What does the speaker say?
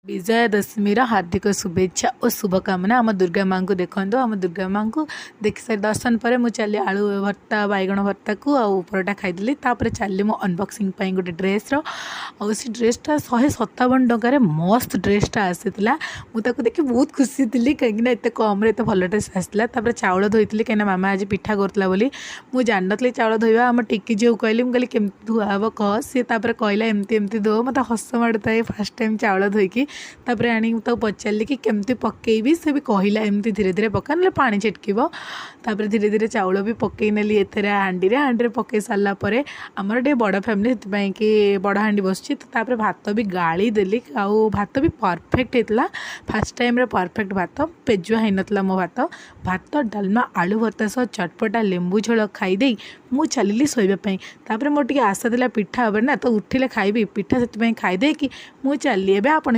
विजयादशमी हार्दिक शुभेच्छा और शुभकामना। आम दुर्गा माँ को देखो, आम दुर्गा माँ को देख सारी दर्शन पर मुझे चली आलू भर्ता बैगण भर्ता को आउ परोटा खाईदेली। तापर चली मो अनबॉक्सिंग गोटे ड्रेस्र सी ड्रेसटा 157 टकर मस्त ड्रेसटा आसीला। मुझे देखिए बहुत खुशी थी कहीं एत कम एत भल ड्रेस आसाला। चाउल धोई कहीं मामा आज पिठा करूला बोली मुझे जान नी चाउल धोवा। आम टिकी जो कहली मुझे केमती धुआ हम कह सी कहला एमती एमती धो। मत हस माड़ता फास्ट टाइम चाउल धोईकी तापर आनी पचारि कि केमती पकेबी से भी कहला एमती धीरे धीरे पका ना पानी छिटक। तापर धीरे धीरे चाउल भी पकई नेली एथेरे हांडी पकई सारा पर आमर टे बड़ फैमिली से कि बड़ हांडी बसुची। तापर भात भी गाड़ी देली आउ भात भी परफेक्ट होता। फास्ट टाइम रे परफेक्ट भात पेजुआ हो नाला मो भात भात डालमा आलू भर्ता सह चटपटा लेंबू झोल खाईदे मु चलि शोवाई। तापर मोर टे आशा था पिठा ना तो उठिले खाइबी पिठा से खाईदे कि मु चली। आप